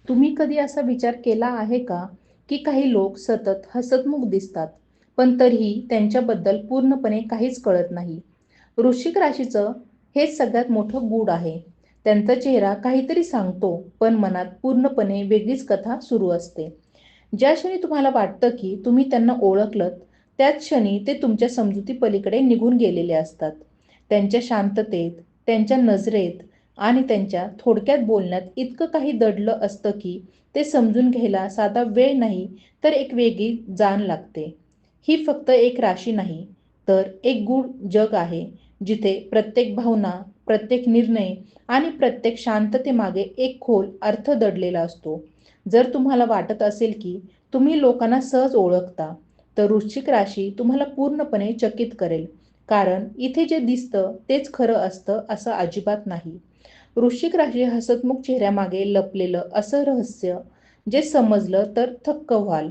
तुम्ही कधी असा विचार केला आहे का, की काही लोक सतत हसतमुख दिसतात, पण तरीही त्यांच्याबद्दल पूर्णपणे काहीच कळत नाही? वृश्चिक राशीचं हेच सगळ्यात मोठं गूढ आहे. त्यांचा चेहरा काहीतरी सांगतो, पण मनात पूर्णपणे वेगळीच कथा सुरू असते. ज्या क्षणी तुम्हाला वाटतं की तुम्ही त्यांना ओळखलत, त्याच क्षणी ते तुमच्या समजुती पलीकडे निघून गेलेले असतात. त्यांच्या शांततेत, त्यांच्या नजरेत आणि त्यांच्या थोडक्यात बोलण्यात इतकं काही दडलं असतं की ते समजून घ्यायला साधा वेळ नाही, तर एक वेगळी जाण लागते. ही फक्त एक राशी नाही, तर एक गूढ जग आहे, जिथे प्रत्येक भावना, प्रत्येक निर्णय आणि प्रत्येक शांततेमागे एक खोल अर्थ दडलेला असतो. जर तुम्हाला वाटत असेल की तुम्ही लोकांना सहज ओळखता, तर वृश्चिक राशी तुम्हाला पूर्णपणे चकित करेल. कारण इथे जे दिसतं तेच खरं असतं असं अजिबात नाही. वृश्चिक राशी हसतमुख चेहऱ्यामागे लपलेलं असं रहस्य जे समजलं तर थक्क व्हाल.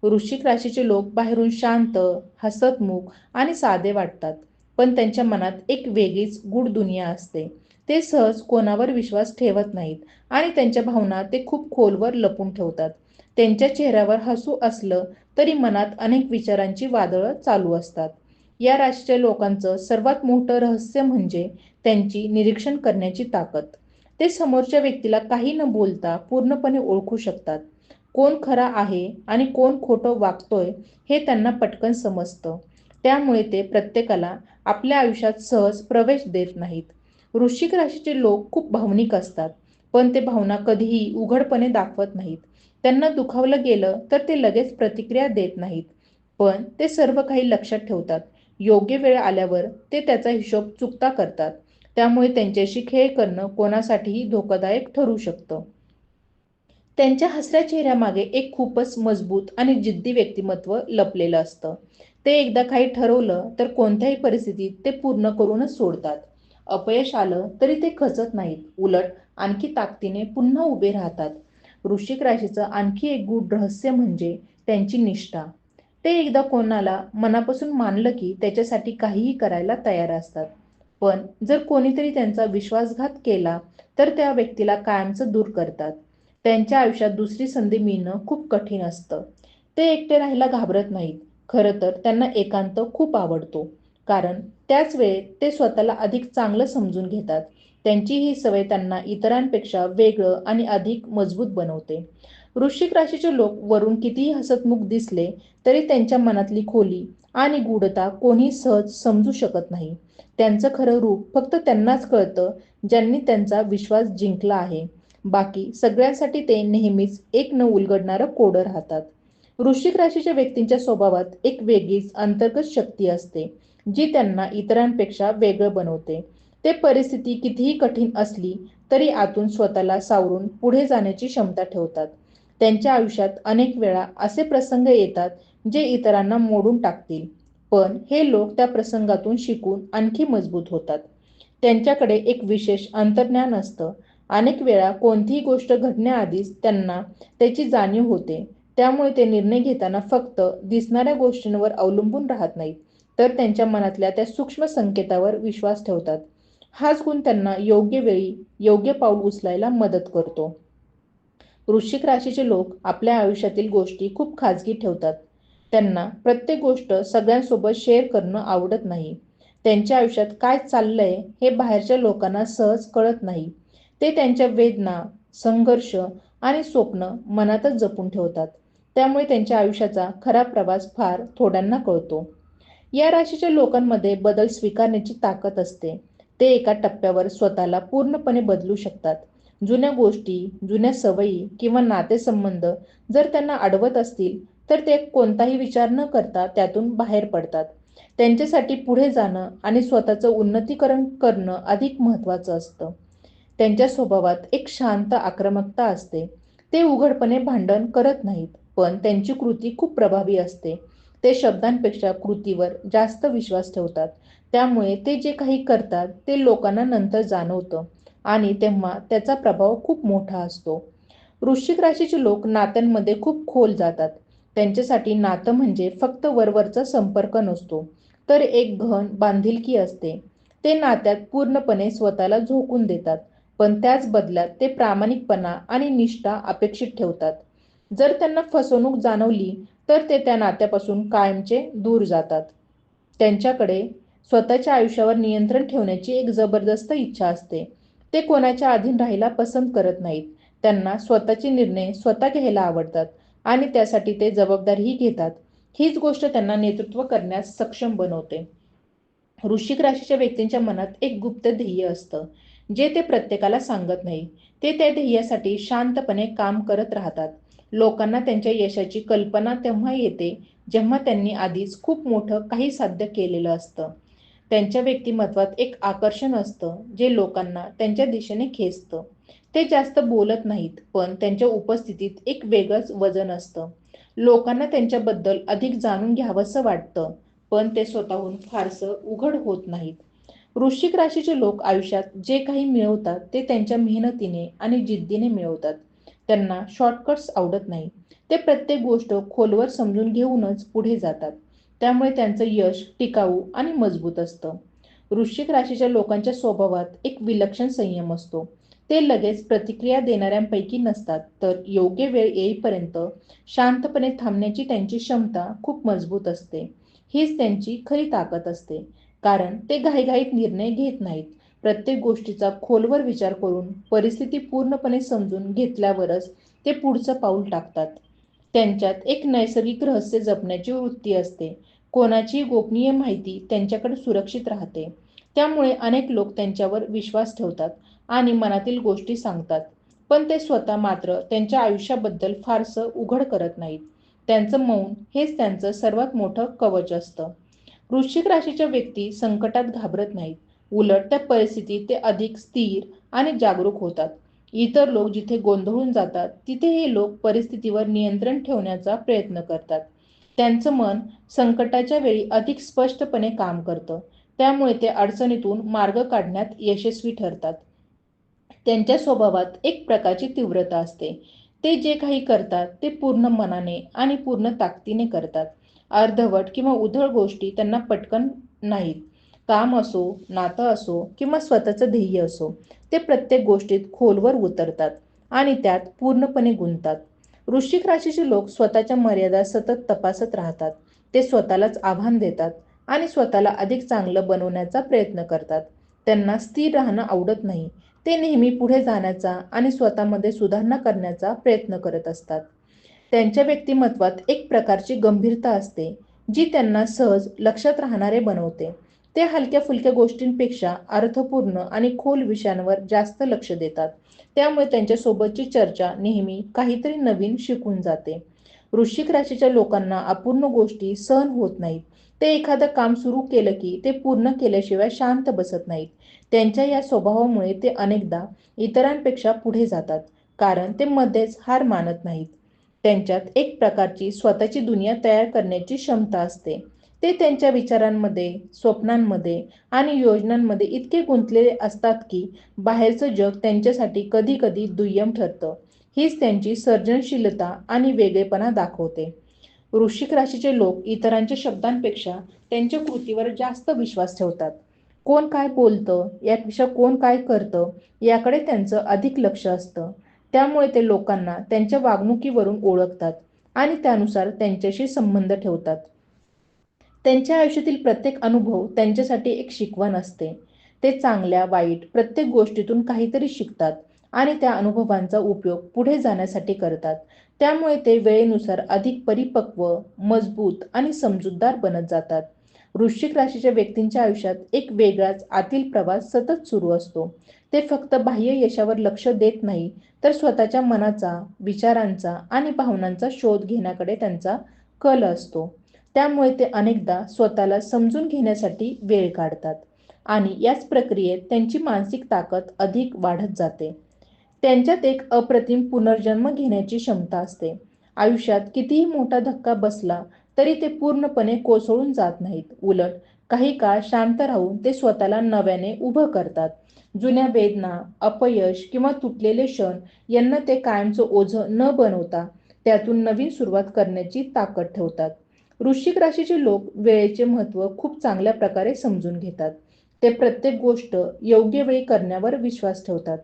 वृश्चिक राशीचे लोक बाहेरून शांत, हसतमुख आणि साधे वाटतात, पण त्यांच्या मनात एक वेगळीच गूढ दुनिया असते. ते सहज कोणावर विश्वास ठेवत नाहीत आणि त्यांच्या भावना ते खूप खोलवर लपून ठेवतात. त्यांच्या चेहऱ्यावर हसू असलं तरी मनात अनेक विचारांची वादळं चालू असतात. या राशीच्या लोकांचं सर्वात मोठं रहस्य म्हणजे त्यांची निरीक्षण करण्याची ताकद. ते समोरच्या व्यक्तीला काही न बोलता पूर्णपणे ओळखू शकतात. कोण खरा आहे आणि कोण खोटं वागतोय हे त्यांना पटकन समजतं. त्यामुळे ते प्रत्येकाला आपल्या आयुष्यात सहज प्रवेश देत नाहीत. वृश्चिक राशीचे लोक खूप भावनिक असतात, पण ते भावना कधीही उघडपणे दाखवत नाहीत. त्यांना दुखावलं गेलं तर ते लगेच प्रतिक्रिया देत नाहीत, पण ते सर्व काही लक्षात ठेवतात. योग्य वेळ आल्यावर ते त्याचा हिशोब चुकता करतात. त्यामुळे त्यांच्याशी खेळ करणं कोणासाठीही धोकादायक ठरू शकतं. त्यांच्या हसऱ्या चेहऱ्यामागे एक खूपच मजबूत आणि जिद्दी व्यक्तिमत्व लपलेलं असतं. ते एकदा काही ठरवलं तर कोणत्याही परिस्थितीत ते पूर्ण करूनच सोडतात. अपयश आलं तरी ते खचत नाहीत, उलट आणखी ताकदीने पुन्हा उभे राहतात. वृश्चिक राशीचं आणखी एक गूढ रहस्य म्हणजे त्यांची निष्ठा. ते एकदा कोणाला मनापासून मानलं की त्याच्यासाठी काहीही करायला तयार असतात. पण जर कोणीतरी त्यांचा विश्वासघात केला तर त्या व्यक्तीला कायमचं दूर करतात. त्यांच्या आयुष्यात दुसरी संधी मिळणं खूप कठीण असतं. ते एकटे राहायला घाबरत नाहीत. खरं तर त्यांना एकांत खूप आवडतो. कारण त्याच वेळेत ते स्वतःला अधिक चांगलं समजून घेतात. त्यांची ही सवय त्यांना इतरांपेक्षा वेगळं आणि अधिक मजबूत बनवते. वृश्चिक राशीचे लोक वरून कितीही हसतमुख दिसले तरी त्यांच्या मनातली खोली आणि गूढता कोणी सहज समजू शकत नाही. त्यांचं खरं रूप फक्त त्यांनाच कळतं, ज्यांनी त्यांचा विश्वास जिंकला आहे. बाकी सगळ्यांसाठी ते नेहमीच एक न उलगडणारं कोडं राहतात. वृश्चिक राशीच्या व्यक्तींच्या स्वभावात एक वेगळीच अंतर्गत शक्ती असते, जी त्यांना इतरांपेक्षा वेगळं बनवते. ते परिस्थिती कितीही कठीण असली तरी आतून स्वतःला सावरून पुढे जाण्याची क्षमता ठेवतात. त्यांच्या आयुष्यात अनेक वेळा असे प्रसंग येतात जे इतरांना मोडून टाकतील, पण हे लोक त्या प्रसंगातून शिकून आणखी मजबूत होतात. त्यांच्याकडे एक विशेष अंतर्ज्ञान असतं. अनेक वेळा कोणतीही गोष्ट घडण्याआधीच त्यांना त्याची जाणीव होते. त्यामुळे ते निर्णय घेताना फक्त दिसणाऱ्या गोष्टींवर अवलंबून राहत नाहीत, तर त्यांच्या मनातल्या त्या सूक्ष्म संकेतावर विश्वास ठेवतात. हाच गुण त्यांना योग्य वेळी योग्य पाऊल उचलायला मदत करतो. वृश्चिक राशीचे लोक आपल्या आयुष्यातील गोष्टी खूप खाजगी ठेवतात. त्यांना प्रत्येक गोष्ट सगळ्यांसोबत शेअर करणं आवडत नाही. त्यांच्या आयुष्यात काय चाललंय हे बाहेरच्या लोकांना सहज कळत नाही. ते त्यांच्या वेदना, संघर्ष आणि स्वप्न मनातच जपून ठेवतात. त्यामुळे त्यांच्या आयुष्याचा खरा प्रवास फार थोड्यांना कळतो. या राशीच्या लोकांमध्ये बदल स्वीकारण्याची ताकद असते. ते एका टप्प्यावर स्वतःला पूर्णपणे बदलू शकतात. जुन्या गोष्टी, जुन्या सवयी किंवा नातेसंबंध जर त्यांना अडवत असतील, तर ते कोणताही विचार न करता त्यातून बाहेर पडतात. त्यांच्यासाठी पुढे जाणं आणि स्वतःचं उन्नतीकरण करणं अधिक महत्त्वाचं असतं. त्यांच्या स्वभावात एक शांत आक्रमकता असते. ते उघडपणे भांडण करत नाहीत, पण त्यांची कृती खूप प्रभावी असते. ते शब्दांपेक्षा कृतीवर जास्त विश्वास ठेवतात. त्यामुळे ते जे काही करतात ते लोकांना नंतर जाणवतं आणि तेव्हा त्याचा प्रभाव खूप मोठा असतो. वृश्चिक राशीचे लोक नात्यांमध्ये खूप खोल जातात. त्यांच्यासाठी नातं म्हणजे फक्त वरवरचा संपर्क नसतो, तर एक गहन बांधिलकी असते. ते नात्यात पूर्णपणे स्वतःला झोकून देतात. पण त्याच बदल्यात ते प्रामाणिकपणा आणि निष्ठा अपेक्षित ठेवतात. जर त्यांना फसवणूक जाणवली तर ते त्या नात्यापासून कायमचे दूर जातात. त्यांच्याकडे स्वतःच्या आयुष्यावर नियंत्रण ठेवण्याची एक जबरदस्त इच्छा असते. ते कोणाच्या अधीन राहायला पसंत करत नाहीत. त्यांना स्वतःचे निर्णय स्वतः घ्यायला आवडतात आणि त्यासाठी ते जबाबदारीही घेतात. हीच गोष्ट त्यांना नेतृत्व करण्यास सक्षम बनवते. वृश्चिक राशीच्या व्यक्तींच्या मनात एक गुप्त ध्येय असतं, जे ते प्रत्येकाला सांगत नाही. ते त्या ध्येयासाठी शांतपणे काम करत राहतात. लोकांना त्यांच्या यशाची कल्पना तेव्हा येते, जेव्हा त्यांनी आधीच खूप मोठं काही साध्य केलेलं असतं. त्यांच्या व्यक्तिमत्वात एक आकर्षण असतं, जे लोकांना त्यांच्या दिशेने खेचतं. ते जास्त बोलत नाहीत, पण त्यांच्या उपस्थितीत एक वेगळंच वजन असतं. लोकांना त्यांच्याबद्दल अधिक जाणून घ्यावंसं वाटतं, पण ते स्वतःहून फारसं उघड होत नाहीत. वृश्चिक राशीचे लोक आयुष्यात जे काही मिळवतात ते त्यांच्या मेहनतीने आणि जिद्दीने मिळवतात. त्यांना शॉर्टकट्स आवडत नाही. ते प्रत्येक गोष्ट खोलवर समजून घेऊनच पुढे जातात. त्यामुळे त्यांचं यश टिकाऊ आणि मजबूत असतं. वृश्चिक राशीच्या लोकांच्या स्वभावात एक विलक्षण संयम असतो. ते लगेच प्रतिक्रिया देणाऱ्यांपैकी नसतात, तर योग्य वेळ येईपर्यंत शांतपणे थांबण्याची त्यांची क्षमता खूप मजबूत असते. हीच त्यांची खरी ताकद असते, कारण ते घाईघाईत निर्णय घेत नाहीत. प्रत्येक गोष्टीचा खोलवर विचार करून परिस्थिती पूर्णपणे समजून घेतल्यावरच ते पुढचं पाऊल टाकतात. त्यांच्यात एक नैसर्गिक रहस्य जपण्याची वृत्ती असते. कोणाची गोपनीय माहिती त्यांच्याकडे सुरक्षित राहते. त्यामुळे अनेक लोक त्यांच्यावर विश्वास ठेवतात आणि मनातील गोष्टी सांगतात. पण ते स्वतः मात्र त्यांच्या आयुष्याबद्दल फारसं उघड करत नाहीत. त्यांचं मौन हेच त्यांचं सर्वात मोठं कवच असतं. वृश्चिक राशीच्या व्यक्ती संकटात घाबरत नाहीत. उलट त्या परिस्थितीत ते अधिक स्थिर आणि जागरूक होतात. इतर लोक जिथे गोंधळून जातात, तिथे हे लोक परिस्थितीवर नियंत्रण ठेवण्याचा प्रयत्न करतात. त्यांचं मन संकटाच्या वेळी अधिक स्पष्टपणे काम करतं. त्यामुळे ते अडचणीतून मार्ग काढण्यात यशस्वी ठरतात. त्यांच्या स्वभावात एक प्रकारची तीव्रता असते. ते जे काही करतात ते पूर्ण मनाने आणि पूर्ण ताकदीने करतात. अर्धवट किंवा उधळ गोष्टी त्यांना पटकन नाहीत. काम असो, नातं असो किंवा स्वतःचं ध्येय असो, ते प्रत्येक गोष्टीत खोलवर उतरतात आणि त्यात पूर्णपणे गुंततात. वृश्चिक राशीचे लोक स्वतःच्या मर्यादा सतत तपासत राहतात. ते स्वतःलाच आव्हान देतात आणि स्वतःला अधिक चांगलं बनवण्याचा प्रयत्न करतात. त्यांना स्थिर राहणं आवडत नाही. ते नेहमी पुढे जाण्याचा आणि स्वतःमध्ये सुधारणा करण्याचा प्रयत्न करत असतात. त्यांच्या व्यक्तिमत्वात एक प्रकारची गंभीरता असते, जी त्यांना सहज लक्षात राहणारे बनवते. ते हलक्या-फुलक्या गोष्टींपेक्षा अर्थपूर्ण आणि खोल विषयांवर जास्त लक्ष देतात. त्यामुळे त्यांच्यासोबतची चर्चा नेहमी काहीतरी नवीन शिकून जाते. वृश्चिक राशीच्या लोकांना अपूर्ण गोष्टी सहन होत नाहीत. ते एखादं काम सुरू केलं की ते पूर्ण केल्याशिवाय शांत बसत नाहीत. त्यांच्या या स्वभावामुळे ते अनेकदा इतरांपेक्षा पुढे जातात, कारण ते मध्येच हार मानत नाहीत. त्यांच्यात एक प्रकारची स्वतःची दुनिया तयार करण्याची क्षमता असते. ते त्यांच्या विचारांमध्ये, स्वप्नांमध्ये आणि योजनांमध्ये इतके गुंतलेले असतात की बाहेरचं जग त्यांच्यासाठी कधी-कधी दुय्यम ठरतं. हीच त्यांची सर्जनशीलता आणि वेगळेपणा दाखवते. वृश्चिक राशीचे लोक इतरांच्या शब्दांपेक्षा त्यांच्या कृतीवर जास्त विश्वास ठेवतात. कोण काय बोलतं यापेक्षा कोण काय करतं याकडे त्यांचं अधिक लक्ष असतं. त्यामुळे ते लोकांना त्यांच्या वागणुकीवरून ओळखतात आणि त्यानुसार त्यांच्याशी संबंध ठेवतात. त्यांच्या आयुष्यातील प्रत्येक अनुभव त्यांच्यासाठी एक शिकवण असते. ते चांगल्या वाईट प्रत्येक गोष्टीतून काहीतरी शिकतात आणि त्या अनुभवांचा उपयोग पुढे जाण्यासाठी करतात. त्यामुळे ते वेळेनुसार अधिक परिपक्व, मजबूत आणि समजूतदार बनत जातात. वृश्चिक राशीच्या व्यक्तींच्या आयुष्यात एक वेगळाच आतील प्रवास सतत सुरू असतो. ते फक्त बाह्य यशावर लक्ष देत नाही, तर स्वतःच्या मनाचा, विचारांचा आणि भावनांचा शोध घेण्याकडे त्यांचा कल असतो. त्यामुळे ते अनेकदा स्वतःला समजून घेण्यासाठी वेळ काढतात आणि याच प्रक्रियेत त्यांची मानसिक ताकद अधिक वाढत जाते. त्यांच्यात एक अप्रतिम पुनर्जन्म घेण्याची क्षमता असते. आयुष्यात कितीही मोठा धक्का बसला तरी ते पूर्णपणे कोसळून जात नाहीत. उलट काही काळ शांत राहून ते स्वतःला नव्याने उभं करतात. जुन्या वेदना, अपयश किंवा तुटलेले क्षण यांना ते कायमचं ओझं न बनवता त्यातून नवीन सुरुवात करण्याची ताकद ठेवतात. वृश्चिक राशीचे लोक वेळेचे महत्त्व खूप चांगल्या प्रकारे समजून घेतात. ते प्रत्येक गोष्ट योग्य वेळी करण्यावर विश्वास ठेवतात.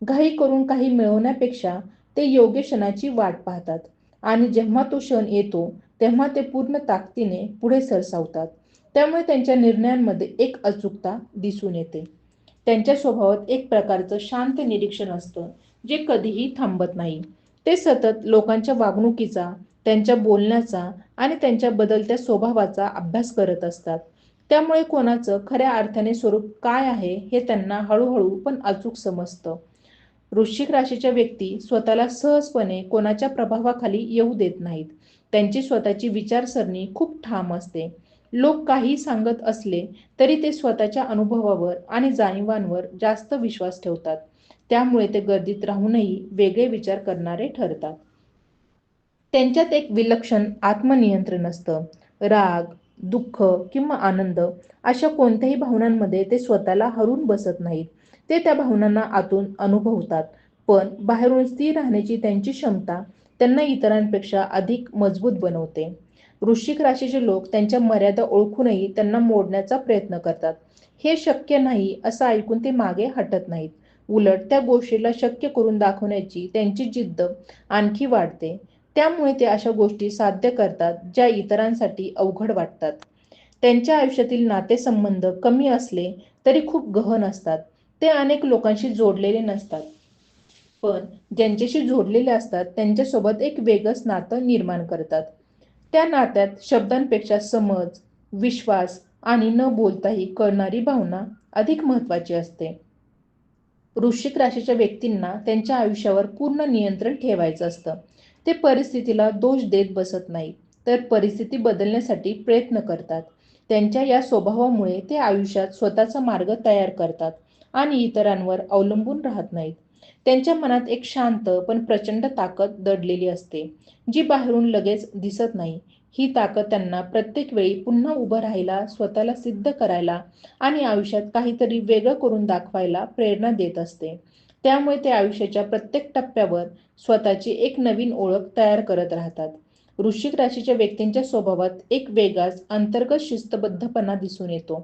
घाई करून काही मिळवण्यापेक्षा ते योग्य क्षणाची वाट पाहतात आणि जेव्हा तो क्षण येतो तेव्हा ते पूर्ण ताकदीने पुढे सरसावतात. त्यामुळे त्यांच्या निर्णयांमध्ये एक अचूकता दिसून येते. त्यांच्या स्वभावात एक प्रकारचं शांत निरीक्षण असतं, जे कधीही थांबत नाही. ते सतत लोकांच्या वागणुकीचा, त्यांच्या बोलण्याचा आणि त्यांच्या बदलत्या स्वभावाचा अभ्यास करत असतात. त्यामुळे कोणाचं खऱ्या अर्थाने स्वरूप काय आहे हे त्यांना हळूहळू पण अचूक समजतं. वृश्चिक राशीच्या व्यक्ती स्वतःला सहजपणे कोणाच्या प्रभावाखाली येऊ देत नाहीत. त्यांची स्वतःची विचारसरणी खूप ठाम असते. लोक काही सांगत असले तरी ते स्वतःच्या अनुभवावर आणि जाणीवांवर जास्त विश्वास ठेवतात. त्यामुळे ते गर्दीत राहूनही वेगळे विचार करणारे ठरतात. त्यांच्यात एक विलक्षण आत्मनियंत्रण असतं. राग, दुःख किंवा आनंद अशा कोणत्याही भावनांमध्ये ते स्वतःला हरवून बसत नाहीत. ते त्या भावनांना आतून अनुभवतात, पण बाहेरून स्थिर राहण्याची त्यांची क्षमता त्यांना इतरांपेक्षा अधिक मजबूत बनवते. वृश्चिक राशीचे लोक त्यांच्या मर्यादा ओळखूनही त्यांना मोडण्याचा प्रयत्न करतात. हे शक्य नाही असं ऐकून ते मागे हटत नाहीत. उलट त्या गोष्टीला शक्य करून दाखवण्याची त्यांची जिद्द आणखी वाढते. त्यामुळे ते अशा गोष्टी साध्य करतात ज्या इतरांसाठी अवघड वाटतात. त्यांच्या आयुष्यातील नातेसंबंध कमी असले तरी खूप गहन असतात. ते अनेक लोकांशी जोडलेले नसतात, पण ज्यांच्याशी जोडलेले असतात त्यांच्यासोबत एक वेगळंच नातं निर्माण करतात. त्या नात्यात शब्दांपेक्षा समज, विश्वास आणि न बोलताही कळणारी भावना अधिक महत्त्वाची असते. वृश्चिक राशीच्या व्यक्तींना त्यांच्या आयुष्यावर पूर्ण नियंत्रण ठेवायचं असतं. ते परिस्थितीला दोष देत बसत नाही, तर परिस्थिती बदलण्यासाठी प्रयत्न करतात. त्यांच्या या स्वभावामुळे ते आयुष्यात स्वतःचा मार्ग तयार करतात आणि इतरांवर अवलंबून राहत नाहीत. त्यांच्या मनात एक शांत पण प्रचंड ताकद दडलेली असते, जी बाहेरून लगेच दिसत नाही. ही ताकद त्यांना प्रत्येक वेळी पुन्हा उभं राहायला, स्वतःला सिद्ध करायला आणि आयुष्यात काहीतरी वेगळं करून दाखवायला प्रेरणा देत असते. त्यामुळे ते आयुष्याच्या प्रत्येक टप्प्यावर स्वतःची एक नवीन ओळख तयार करत राहतात. वृश्चिक राशीच्या व्यक्तींच्या स्वभावात एक वेगळाच अंतर्गत शिस्तबद्धपणा दिसून येतो.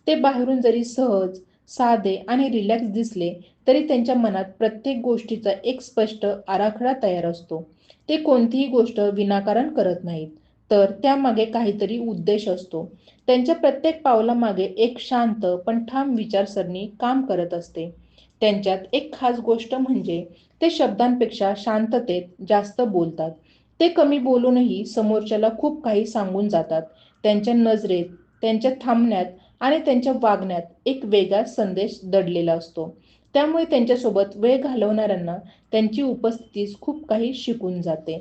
ते बाहेरून जरी सहज, साधे आणि रिलॅक्स दिसले तरी त्यांच्या मनात प्रत्येक गोष्टीचा एक स्पष्ट आराखडा तयार असतो. ते कोणतीही गोष्ट विनाकारण करत नाहीत, तर त्यामागे काहीतरी उद्देश असतो. त्यांच्या प्रत्येक पावलामागे एक शांत पण ठाम विचारसरणी काम करत असते. त्यांच्यात एक खास गोष्ट म्हणजे ते शब्दांपेक्षा शांततेत जास्त बोलतात. ते कमी बोलूनही समोरच्याला खूप काही सांगून जातात. त्यांच्या नजरेत, त्यांच्या थांबण्यात आणि त्यांच्या वागण्यात एक वेगळाच संदेश दडलेला असतो. त्यामुळे त्यांच्यासोबत वेळ घालवणाऱ्यांना त्यांची उपस्थितीच खूप काही शिकून जाते.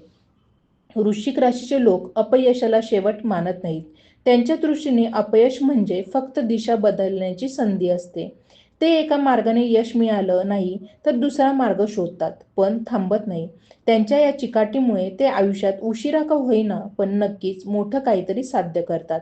वृश्चिक राशीचे लोक अपयशाला शेवट मानत नाहीत. त्यांच्या दृष्टीने अपयश म्हणजे फक्त दिशा बदलण्याची संधी असते. ते एका मार्गाने यश मिळालं नाही तर दुसरा मार्ग शोधतात, पण थांबत नाही. त्यांच्या या चिकाटीमुळे ते आयुष्यात उशिरा का होईना पण नक्कीच मोठं काहीतरी साध्य करतात.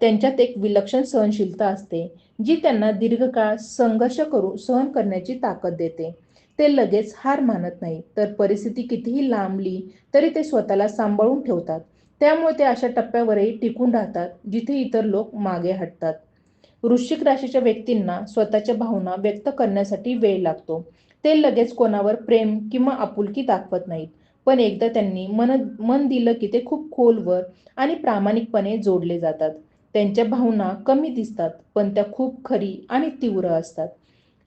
त्यांच्यात एक विलक्षण सहनशीलता असते, जी त्यांना दीर्घकाळ संघर्ष करून सहन करण्याची ताकद देते. ते लगेच हार मानत नाही, तर परिस्थिती कितीही लांबली तरी ते स्वतःला सांभाळून ठेवतात. त्यामुळे ते अशा टप्प्यावरही टिकून राहतात जिथे इतर लोक मागे हटतात. वृश्चिक राशीच्या व्यक्तींना स्वतःच्या भावना व्यक्त करण्यासाठी वेळ लागतो. ते लगेच कोणावर प्रेम किंवा आपुलकी दाखवत नाहीत. पण एकदा त्यांनी मन दिलं की ते खूप खोलवर आणि प्रामाणिकपणे जोडले जातात. त्यांच्या भावना कमी दिसतात, पण त्या खूप खरी आणि तीव्र असतात.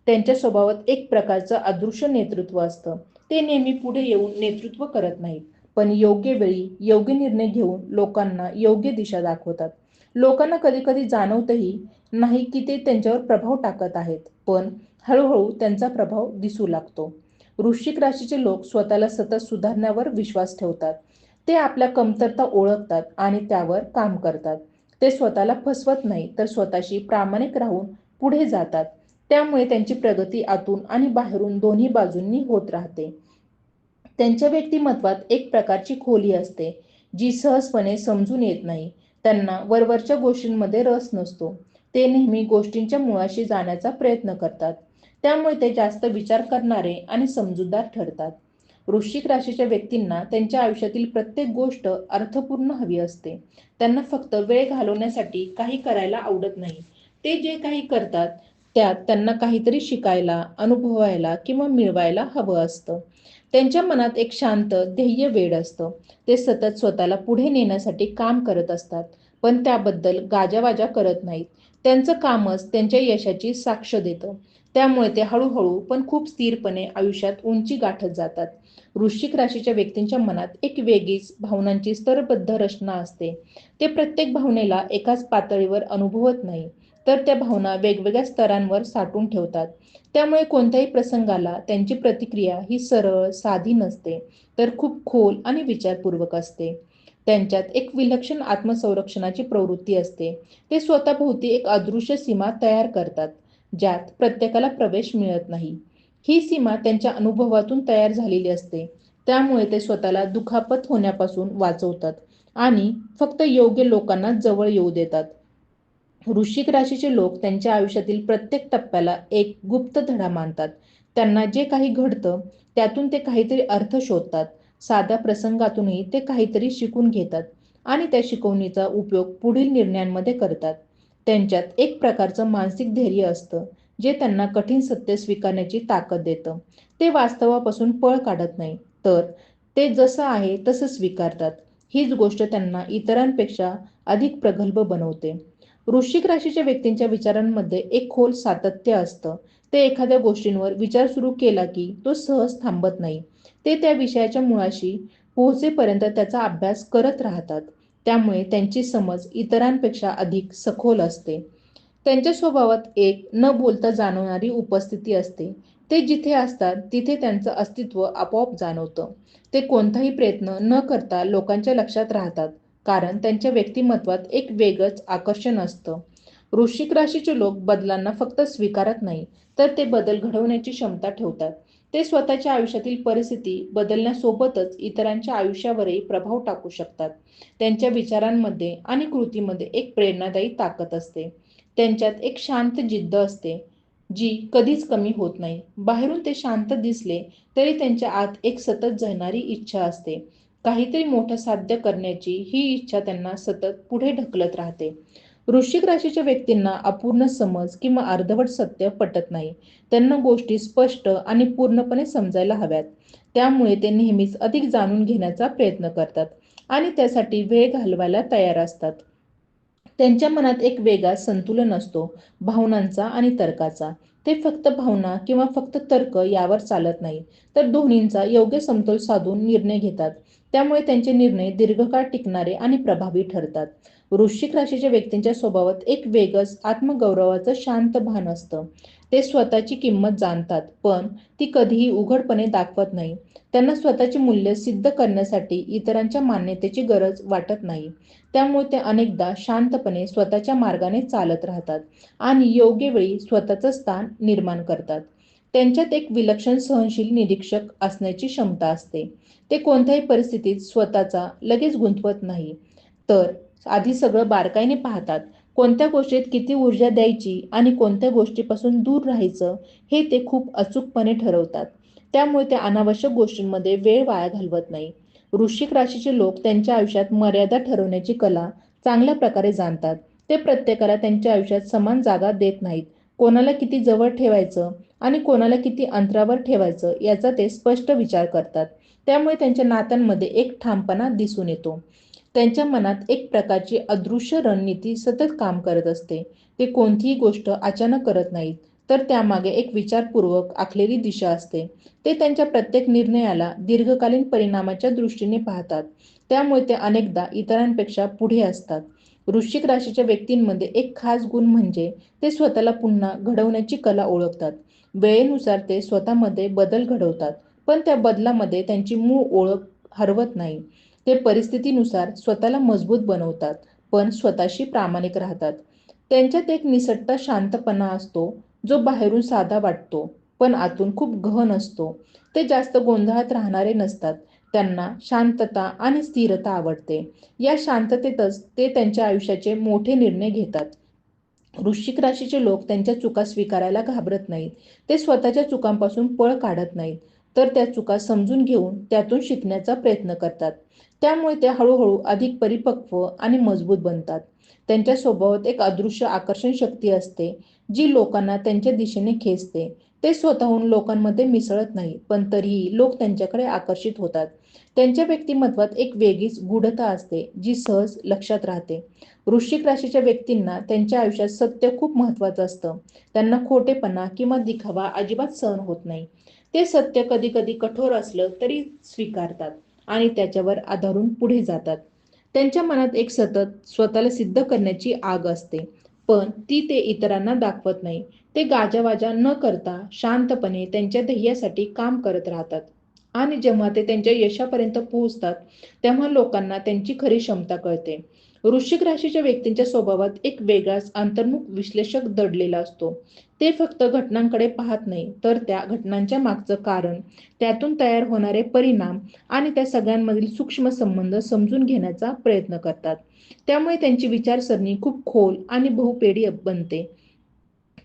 त्यांच्या स्वभावात एक प्रकारचं अदृश्य नेतृत्व असतं. ते नेहमी पुढे येऊन नेतृत्व करत नाहीत, पण योग्य वेळी योग्य निर्णय घेऊन लोकांना योग्य दिशा दाखवतात. लोकांना कधी-कधी जाणवतही नाही की ते त्यांच्यावर प्रभाव टाकत आहेत, पण हळूहळू त्यांचा प्रभाव दिसू लागतो. वृश्चिक राशीचे लोक स्वतःला सतत सुधारण्यावर विश्वास ठेवतात. ते आपल्या कमतरता ओळखतात आणि त्यावर काम करतात. ते स्वतःला फसवत नाही, तर स्वतःशी प्रामाणिक राहून पुढे जातात. त्यामुळे त्यांची प्रगती आतून आणि बाहेरून दोन्ही बाजूंनी होत राहते. त्यांच्या व्यक्तिमत्वात एक प्रकारची खोली असते, जी सहजपणे समजून येत नाही. त्यांना वरवरच्या गोष्टींमध्ये रस नसतो. ते नेहमी गोष्टींच्या मुळाशी जाण्याचा प्रयत्न करतात. त्यामुळे ते जास्त विचार करणारे आणि समजूतदार ठरतात. वृश्चिक राशीच्या व्यक्तींना त्यांच्या आयुष्यातील प्रत्येक गोष्ट अर्थपूर्ण हवी असते. त्यांना फक्त वेळ घालवण्यासाठी काही करायला आवडत नाही. ते जे काही करतात त्यात त्यांना काहीतरी शिकायला, अनुभवायला किंवा मिळवायला हवं असतं. त्यांच्या मनात एक शांत ध्येय वेड असतं. ते सतत स्वतःला पुढे नेण्यासाठी काम करत असतात, पण त्याबद्दल गाजावाजा करत नाहीत. त्यांचं कामच त्यांच्या यशाची साक्ष देतं. त्यामुळे ते हळूहळू पण खूप स्थिरपणे आयुष्यात उंची गाठत जातात. वृश्चिक राशीच्या व्यक्तींच्या मनात एक वेगळीच भावनांची स्तरबद्ध रचना असते. ते प्रत्येक भावनेला एकाच पातळीवर अनुभवत नाही, तर त्या भावना वेगवेगळ्या स्तरांवर साठवून ठेवतात. त्यामुळे कोणत्याही प्रसंगाला त्यांची प्रतिक्रिया ही सरळ, साधी नसते, तर खूप खोल आणि विचारपूर्वक असते. त्यांच्यात एक विलक्षण आत्मसंरक्षणाची प्रवृत्ती असते. ते स्वतःभोवती एक अदृश्य सीमा तयार करतात, ज्यात प्रत्येकाला प्रवेश मिळत नाही. ही सीमा त्यांच्या अनुभवातून तयार झालेली असते. त्यामुळे ते स्वतःला दुखापत होण्यापासून वाचवतात आणि फक्त योग्य लोकांना जवळ येऊ देतात. वृश्चिक राशीचे लोक त्यांच्या आयुष्यातील प्रत्येक टप्प्याला एक गुप्त धडा मानतात. त्यांना जे काही घडतं त्यातून ते काहीतरी अर्थ शोधतात. साध्या प्रसंगातूनही ते काहीतरी शिकून घेतात आणि त्या शिकवणीचा उपयोग पुढील निर्णयांमध्ये करतात. त्यांच्यात एक प्रकारचं मानसिक धैर्य असतं, जे त्यांना कठीण सत्य स्वीकारण्याची ताकद देतं. ते वास्तवापासून पळ काढत नाही, तर ते जसं आहे तसं स्वीकारतात. हीच गोष्ट त्यांना इतरांपेक्षा अधिक प्रगल्भ बनवते. वृश्चिक राशीच्या व्यक्तींच्या विचारांमध्ये एक खोल सातत्य असतं. ते एखाद्या गोष्टींवर विचार सुरू केला की तो सहज थांबत नाही. ते त्या विषयाच्या मुळाशी पोहोचेपर्यंत त्याचा अभ्यास करत राहतात. त्यामुळे त्यांची समज इतरांपेक्षा अधिक सखोल असते. त्यांच्या स्वभावात एक न बोलता जाणवणारी उपस्थिती असते. ते जिथे असतात तिथे त्यांचं अस्तित्व आपोआप जाणवतं. ते कोणताही प्रयत्न न करता लोकांच्या लक्षात राहतात, कारण त्यांच्या व्यक्तिमत्वात एक वेगळंच आकर्षण असतं. वृश्चिक राशीचे लोक बदलांना फक्त स्वीकारत नाही, तर ते बदल घडवण्याची क्षमता ठेवतात. ते स्वतःच्या आयुष्यातील परिस्थिती बदलण्यासोबतच इतरांच्या आयुष्यावरही प्रभाव टाकू शकतात. त्यांच्या विचारांमध्ये आणि कृतीमध्ये एक प्रेरणादायी ताकद असते. त्यांच्यात एक शांत जिद्द असते, जी कधीच कमी होत नाही. बाहेरून ते शांत दिसले तरी त्यांच्या आत एक सतत जळणारी इच्छा असते. काहीतरी मोठं साध्य करण्याची ही इच्छा त्यांना सतत पुढे ढकलत राहते. वृश्चिक राशीच्या व्यक्तींना अपूर्ण समज किंवा अर्धवट सत्य पटत नाही. त्यांना गोष्टी स्पष्ट आणि पूर्णपणे समजायला हव्यात. त्यामुळे ते नेहमीच अधिक जाणून घेण्याचा प्रयत्न करतात आणि त्यासाठी वेळ घालवायला तयार असतात. त्यांच्या मनात एक वेगळा संतुलन असतो, भावनांचा आणि तर्काचा. ते फक्त भावना किंवा फक्त तर्क यावर चालत नाही, तर दोन्हींचा योग्य समतोल साधून निर्णय घेतात. त्यामुळे त्यांचे निर्णय दीर्घकाळ टिकणारे आणि प्रभावी ठरतात. वृश्चिक राशीच्या व्यक्तींच्या स्वभावात एक वेगळंच आत्मगौरवाचं शांत भान असतं. ते स्वतःची किंमत जाणतात, पण ती कधीही उघडपणे दाखवत नाही. त्यांना स्वतःचे मूल्य सिद्ध करण्यासाठी इतरांच्या मान्यतेची गरज वाटत नाही. त्यामुळे ते अनेकदा शांतपणे स्वतःच्या मार्गाने चालत राहतात आणि योग्य वेळी स्वतःचं स्थान निर्माण करतात. त्यांच्यात एक विलक्षण सहनशील निरीक्षक असण्याची क्षमता असते. ते कोणत्याही परिस्थितीत स्वतःचा लगेच गुंतवत नाही, तर आधी सगळं बारकाईने पाहतात. कोणत्या गोष्टीत किती ऊर्जा द्यायची आणि कोणत्या गोष्टीपासून दूर राहायचं हे ते खूप अचूकपणे ठरवतात. त्यामुळे ते अनावश्यक गोष्टींमध्ये वेळ वाया घालवत नाही. वृश्चिक राशीचे लोक त्यांच्या आयुष्यात मर्यादा ठरवण्याची कला चांगल्या प्रकारे जाणतात. ते प्रत्येकाला त्यांच्या आयुष्यात समान जागा देत नाहीत. कोणाला किती जवळ ठेवायचं आणि कोणाला किती अंतरावर ठेवायचं याचा ते स्पष्ट विचार करतात. त्यामुळे त्यांच्या नात्यांमध्ये एक ठामपणा दिसून येतो. त्यांच्या मनात एक प्रकारची अदृश्य रणनीती सतत काम करत असते. ते कोणतीही गोष्ट अचानक करत नाहीत, तर त्यामागे एक विचारपूर्वक आखलेली दिशा असते. ते त्यांच्या प्रत्येक निर्णयाला दीर्घकालीन परिणामाच्या दृष्टीने पाहतात. त्यामुळे ते अनेकदा इतरांपेक्षा पुढे असतात. वृश्चिक राशीच्या व्यक्तींमध्ये एक खास गुण म्हणजे ते स्वतःला पुन्हा घडवण्याची कला ओळखतात. वेळेनुसार ते स्वतःमध्ये बदल घडवतात, पण त्या बदलामध्ये त्यांची मूळ ओळख हरवत नाही. ते परिस्थितीनुसार स्वतःला मजबूत बनवतात, पण स्वतःशी प्रामाणिक राहतात. त्यांच्यात एक निसट्ट शांतपणा असतो, जो बाहेरून साधा वाटतो, पण आतून खूप गहन असतो. ते जास्त गोंधळात राहणारे नसतात. त्यांना शांतता आणि स्थिरता आवडते. या शांततेतच ते त्यांच्या आयुष्याचे मोठे निर्णय घेतात. वृश्चिक राशीचे लोक त्यांच्या चुका स्वीकारायला घाबरत नाहीत. ते स्वतःच्या चुकांपासून पळ काढत नाहीत, तर त्या चुका समजून घेऊन त्यातून शिकण्याचा प्रयत्न करतात. त्यामुळे ते हळूहळू अधिक परिपक्व आणि मजबूत बनतात. त्यांच्या स्वभावात एक अदृश्य आकर्षण शक्ती असते, जी लोकांना त्यांच्या दिशेने खेचते. ते स्वतःहून लोकांमध्ये मिसळत नाही, पण तरीही लोक त्यांच्याकडे आकर्षित होतात. त्यांच्या व्यक्तिमत्वात एक वेगळीच गूढता असते, जी सहज लक्षात राहते. वृश्चिक राशीच्या व्यक्तींना त्यांच्या आयुष्यात सत्य खूप महत्त्वाचं असतं. त्यांना खोटेपणा किंवा दिखावा अजिबात सहन होत नाही. ते सत्य कधी कधी कठोर असलं तरी स्वीकारतात आणि त्याच्यावर आधारून पुढे जातात. त्यांच्या मनात एक सतत स्वतःला सिद्ध करण्याची आग असते, पण ती ते इतरांना दाखवत नाही. ते गाजावाजा न करता शांतपणे त्यांच्या ध्येयासाठी काम करत राहतात. आणि जेव्हा ते त्यांच्या यशापर्यंत पोहोचतात, तेव्हा लोकांना त्यांची खरी क्षमता कळते. वृश्चिक राशीच्या व्यक्तींच्या स्वभावात एक वेगळाच अंतर्मुख विश्लेषक दडलेला असतो. ते फक्त घटनांकडे पाहत नाही, तर त्या घटनांच्या मागचं कारण, त्यातून तयार होणारे परिणाम आणि त्या सगळ्यांमधील सूक्ष्म संबंध समजून घेण्याचा प्रयत्न करतात. त्यामुळे त्यांची विचारसरणी खूप खोल आणि बहुपेडी बनते.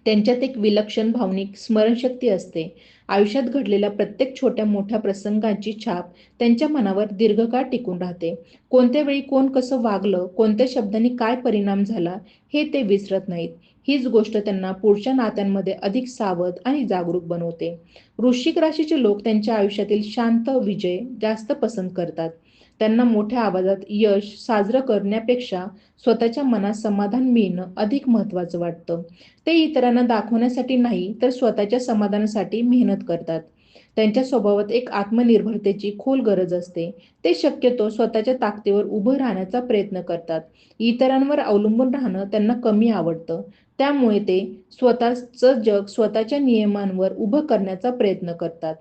त्यांच्यात एक विलक्षण भावनिक स्मरणशक्ती असते. आयुष्यात घडलेल्या प्रत्येक छोट्या मोठ्या प्रसंगाची छाप त्यांच्या मनावर दीर्घकाळ टिकून राहते. कोणत्या वेळी कोण कसं वागलं, कोणत्या शब्दांनी काय परिणाम झाला, हे ते विसरत नाहीत. हीच गोष्ट त्यांना पुढच्या नात्यांमध्ये अधिक सावध आणि जागरूक बनवते. वृश्चिक राशीचे लोक त्यांच्या आयुष्यातील शांत विजय जास्त पसंत करतात. त्यांना मोठ्या आवाजात यश साजरं करण्यापेक्षा स्वतःच्या मनात समाधान मिळणं अधिक महत्त्वाचं वाटतं. ते इतरांना दाखवण्यासाठी नाही, तर स्वतःच्या समाधानासाठी मेहनत करतात. त्यांच्या स्वभावात एक आत्मनिर्भरतेची खोल गरज असते. ते शक्यतो स्वतःच्या ताकदीवर उभं राहण्याचा प्रयत्न करतात. इतरांवर अवलंबून राहणं त्यांना कमी आवडतं. त्यामुळे ते स्वतःचं जग स्वतःच्या नियमांवर उभं करण्याचा प्रयत्न करतात.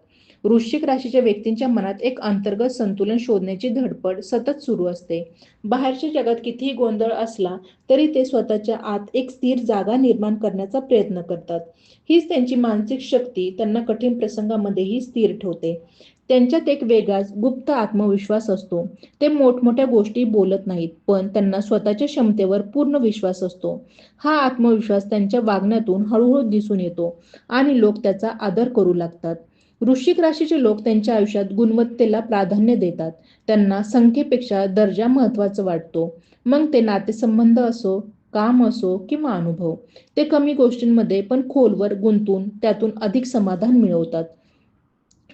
वृश्चिक राशीच्या व्यक्तींच्या मनात एक अंतर्गत संतुलन शोधण्याची धडपड सतत सुरू असते. बाहेरच्या जगात कितीही गोंधळ असला तरी ते स्वतःच्या आत एक स्थिर जागा निर्माण करण्याचा प्रयत्न करतात. हीच त्यांची मानसिक शक्ती त्यांना कठीण प्रसंगामध्येही स्थिर ठेवते. त्यांच्यात एक वेगळाच गुप्त आत्मविश्वास असतो. ते मोठमोठ्या गोष्टी बोलत नाहीत, पण त्यांना स्वतःच्या क्षमतेवर पूर्ण विश्वास असतो. हा आत्मविश्वास त्यांच्या वागण्यातून हळूहळू दिसून येतो आणि लोक त्याचा आदर करू लागतात. वृश्चिक राशीचे लोक त्यांच्या आयुष्यात गुणवत्तेला प्राधान्य देतात. त्यांना संख्येपेक्षा दर्जा महत्त्वाचा वाटतो. मग ते नातेसंबंध असो, काम असो किंवा अनुभव. ते कमी गोष्टींमध्ये पण खोलवर गुंतून त्यातून अधिक समाधान मिळवतात.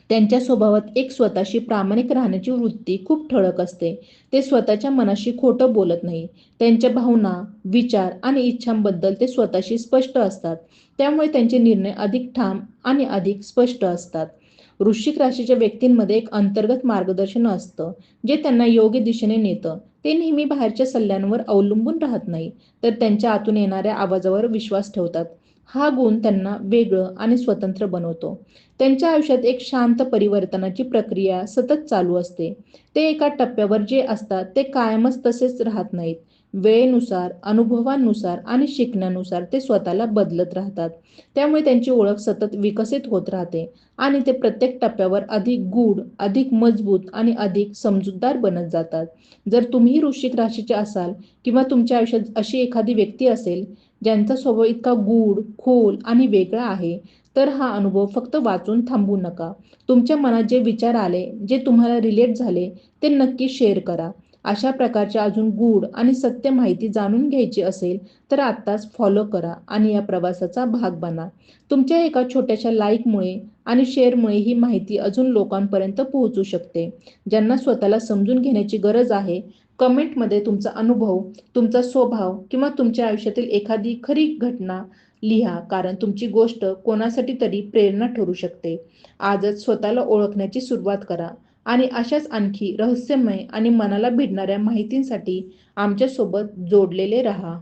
त्यांच्या स्वभावात एक स्वतःशी प्रामाणिक राहण्याची वृत्ती खूप ठळक असते. ते स्वतःच्या मनाशी खोटं बोलत नाही. त्यांच्या भावना, विचार आणि इच्छांबद्दल ते स्वतःशी स्पष्ट असतात. त्यामुळे त्यांचे निर्णय अधिक ठाम आणि अधिक स्पष्ट असतात. वृश्चिक राशीच्या व्यक्तींमध्ये एक अंतर्गत मार्गदर्शन असतं, जे त्यांना योग्य दिशेने नेतं. ते नेहमी बाहेरच्या सल्ल्यांवर अवलंबून राहत नाही, तर त्यांच्या आतून येणाऱ्या आवाजावर विश्वास ठेवतात. हा गुण त्यांना वेगळं आणि स्वतंत्र बनवतो. त्यांच्या आयुष्यात एक शांत परिवर्तनाची प्रक्रिया सतत चालू असते. ते एका टप्प्यावर जे असतात ते कायमच तसेच राहत नाहीत. वेळेनुसार, अनुभवानुसार आणि शिकण्यानुसार ते स्वतःला बदलत राहतात. त्यामुळे त्यांची ओळख सतत विकसित होत राहते आणि ते प्रत्येक टप्प्यावर अधिक गूढ, अधिक मजबूत आणि अधिक समजूतदार बनत जातात. जर तुम्ही वृश्चिक राशीचे असाल किंवा तुमच्या आयुष्यात अशी एखादी व्यक्ती असेल, ज्यांचा स्वभाव इतका गूढ, खोल आणि वेगळा आहे, तर हा अनुभव फक्त वाचून थांबवू नका. तुमच्या मनात जे विचार आले, जे तुम्हाला रिलेट झाले, ते नक्की शेअर करा. अशा प्रकारच्या अजून गूढ आणि सत्य माहिती जाणून घ्यायची असेल, तर आत्ताच फॉलो करा आणि या प्रवासाचा भाग बना. तुमच्या एका छोट्याशा लाईकमुळे आणि शेअरमुळे ही माहिती अजून लोकांपर्यंत पोहोचू शकते. ज्यांना स्वतःला समजून घेण्याची गरज आहे, कमेंटमध्ये तुमचा अनुभव, तुमचा स्वभाव किंवा तुमच्या आयुष्यातील एखादी खरी घटना लिहा, कारण तुमची गोष्ट कोणासाठी तरी प्रेरणा ठरू शकते. आजच स्वतःला ओळखण्याची सुरुवात करा आणि अशाच आणखी रहस्यमय आणि मनाला भिडणाऱ्या माहितींसाठी आमच्यासोबत जोडलेले राहा.